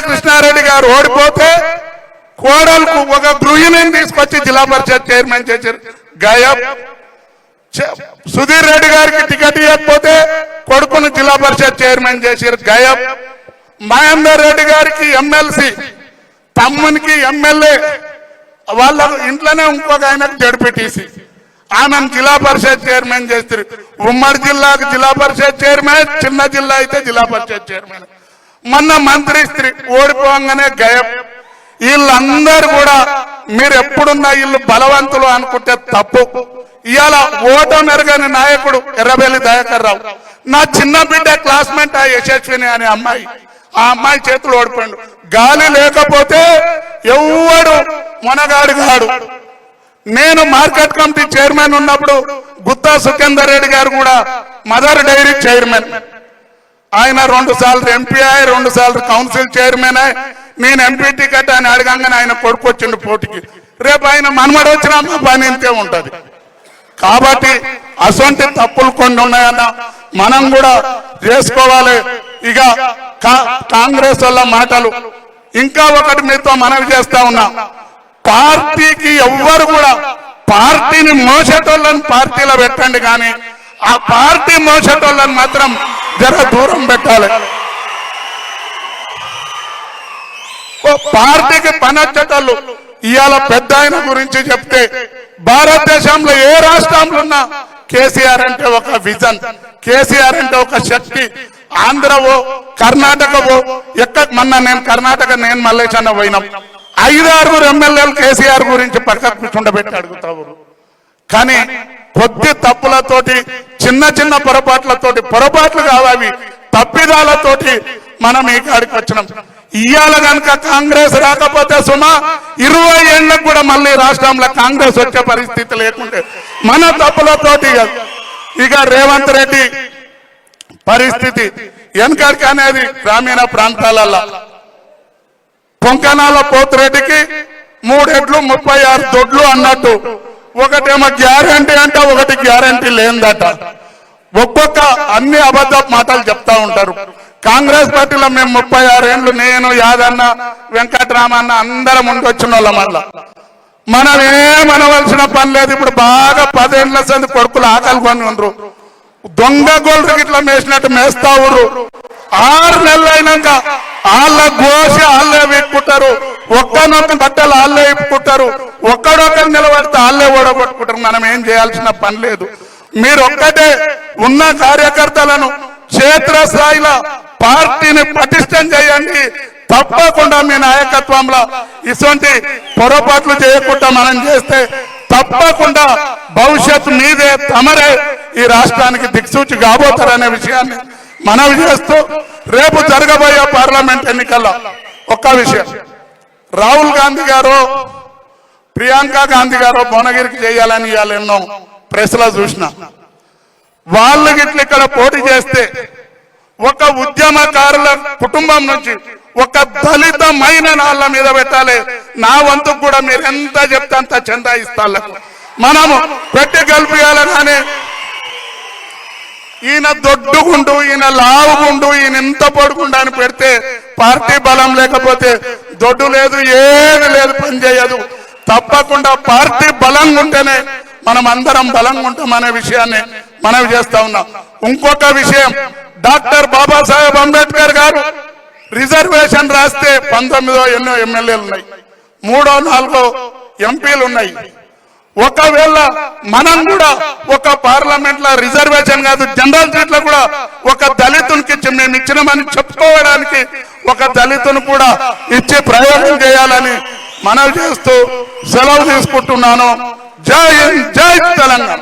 కృష్ణారెడ్డి గారు ఓడిపోతే కోడలకు ఒక గృహిణిని తీసుకొచ్చి జిల్లా పరిషత్ చైర్మన్ చేశారు, గాయబ్. సుధీర్ రెడ్డి గారికి టికెట్ ఇవ్వకపోతే కొడుకును జిల్లా పరిషత్ చైర్మన్ చేశారు, గాయబ్. మహేందర్ రెడ్డి గారికి ఎమ్మెల్సీ, తమ్మునికి ఎమ్మెల్యే, వాళ్ళ ఇంట్లోనే ఇంకొక ఆయనకు జడ్పీటీసీ, ఆమెను జిల్లా పరిషత్ చైర్మన్ చేస్తారు. ఉమ్మడి జిల్లాకు జిల్లా పరిషత్ చైర్మన్, చిన్న జిల్లా అయితే జిల్లా పరిషత్ చైర్మన్. మొన్న మంత్రి స్త్రీ ఓడిపోగానే గాయబ్. వీళ్ళందరూ కూడా మీరు ఎప్పుడున్నా వీళ్ళు బలవంతులు అనుకుంటే తప్పు. ఇవాళ ఓటో మెరుగని నాయకుడు ఎర్రబెల్లి దయాకర్ రావు, నా చిన్న బిడ్డ క్లాస్మేట్ ఆ యశస్విని అనే అమ్మాయి, ఆ అమ్మాయి చేతులు ఓడిపోయాడు. గాలి లేకపోతే ఎవడు మొనగాడు కాడు. నేను మార్కెట్ కమిటీ చైర్మన్ ఉన్నప్పుడు గుత్తా సుఖేందర్ రెడ్డి గారు కూడా మదర్ డైరీ చైర్మన్, ఆయన 2 సార్లు ఎంపీ అయ్యి 2 సార్లు కౌన్సిల్ చైర్మన్ అయ్యి, నేను ఎంపీ టికెట్ అని అడగంగానే ఆయన కొడుకు వచ్చిండు పోటీకి. రేపు ఆయన మనమడు వచ్చినా మా పని ఇంతే ఉంటది. కాబట్టి అసొంటి తప్పులు కొన్ని ఉన్నాయన్న మనం కూడా చేసుకోవాలి. ఇక కాంగ్రెస్ వల్ల మాటలు ఇంకా ఒకటి మీతో మనవి చేస్తా ఉన్నా, పార్టీకి ఎవ్వరు కూడా పార్టీని మోసేటోళ్ళని పార్టీలో పెట్టండి, కానీ ఆ పార్టీ మోసేటోళ్ళని మాత్రం జర దూరం పెట్టాలి. పార్టీకి పనొచ్చేటోళ్ళు ఇవాళ పెద్ద ఆయన గురించి చెప్తే భారతదేశంలో ఏ రాష్ట్రంలో ఉన్నా కేసీఆర్ అంటే ఒక విజన్, కేసీఆర్ అంటే ఒక శక్తి. ఆంధ్రవో కర్ణాటకవో మొన్న నేను కర్ణాటక నేను మల్లేశన్న పోయినాం, 5-6 ఎమ్మెల్యేలు కేసీఆర్ గురించి పక్కకు కూర్చుండబెట్టి అడుగుతారు. కానీ కొద్ది తప్పులతోటి చిన్న చిన్న పొరపాట్లు కావాలి, తప్పిదాలతోటి మనం ఈ కాడికి వచ్చినాం. ఇవాళ కనుక కాంగ్రెస్ రాకపోతే సుమా 20 ఏళ్ళకు కూడా మళ్ళీ రాష్ట్రంలో కాంగ్రెస్ వచ్చే పరిస్థితి లేకుంటే మన తప్పులతోటి. ఇక రేవంత్ రెడ్డి పరిస్థితి వెనకడికి అనేది గ్రామీణ ప్రాంతాలలో పొంకనాల పోతిరెడ్డికి 3 ఎడ్లు 36 దొడ్లు అన్నట్టు, ఒకటేమో గ్యారంటీ అంటే ఒకటి గ్యారంటీ లేదట. ఒక్కొక్క అన్ని అబద్ధ మాటలు చెప్తా ఉంటారు. కాంగ్రెస్ పార్టీలో మేము 36 ఏళ్ళు, నేను యాదన్న వెంకటరామన్న అందరం ముందు వచ్చిన వాళ్ళం. వల్ల మనం ఏమనవలసిన పని లేదు. ఇప్పుడు బాగా 10 ఏళ్ళ సంది కొడుకులు ఆకలి కొని ఉండరు, దొంగ గోల్డ్ ఇట్లా మేసినట్టు మేస్తా ఊరు. 6 నెలలు అయినాక వాళ్ళ గోష వాళ్ళే వీక్కుంటారు, ఒక్కనొక్క బట్టలు వాళ్ళే ఇప్పుకుంటారు, ఒక్కడొక్కరు నిలబడితే వాళ్ళే ఓడగొట్టుకుంటారు. మనం ఏం చేయాల్సిన పని లేదు. మీరు ఒక్కటే ఉన్న కార్యకర్తలను క్షేత్రస్థాయిలో పార్టీని పటిష్టం చేయండి. తప్పకుండా మీ నాయకత్వంలో ఇటువంటి పొరపాట్లు చేయకుండా మనం చేస్తే తప్పకుండా భవిష్యత్తు మీదే, తమరే ఈ రాష్ట్రానికి దిక్సూచి కాబోతారనే విషయాన్ని మనవి చేస్తూ, రేపు జరగబోయే పార్లమెంట్ ఎన్నికల్లో ఒక్క విషయం, రాహుల్ గాంధీ గారు ప్రియాంక గాంధీ గారు భువనగిరికి చేయాలని ఇవాళ ఎన్నో ప్రెస్లో చూసిన. వాళ్ళు గిట్ల ఇక్కడ పోటీ చేస్తే ఒక ఉద్యమకారుల కుటుంబం నుంచి ఒక దళితమైన నాళ్ళ మీద పెట్టాలి. నా వంతు కూడా మీరు ఎంత చెప్తే అంత చందా ఇస్తాను, మనము పెట్టి గెలిపియాలి. కానీ ఈయన దొడ్డుగుండు, ఈయన లావుగుండు, ఈయన ఇంత పొడుగుండు అని పెడితే పార్టీ బలం లేకపోతే దొడ్డు లేదు, ఏది లేదు, పని చేయదు. తప్పకుండా పార్టీ బలంగా ఉంటేనే మనం అందరం బలంగా ఉంటామనే విషయాన్ని మనవి చేస్తా ఉన్నాం. ఇంకొక విషయం, డాక్టర్ బాబాసాహెబ్ అంబేద్కర్ గారు రిజర్వేషన్ రాస్తే 19 ఎన్నో ఎమ్మెల్యేలు ఉన్నాయి, 3-4 ఎంపీలు ఉన్నాయి. ఒకవేళ మనం కూడా ఒక పార్లమెంట్ లో రిజర్వేషన్ కాదు జనరల్ సీట్లో కూడా ఒక దళితునికి మేము ఇచ్చినామని చెప్పుకోవడానికి ఒక దళితును కూడా ఇచ్చి ప్రయోగం చేయాలని మనవి చేస్తూ సెలవు తీసుకుంటున్నాను. జై హింద్, జై తెలంగాణ.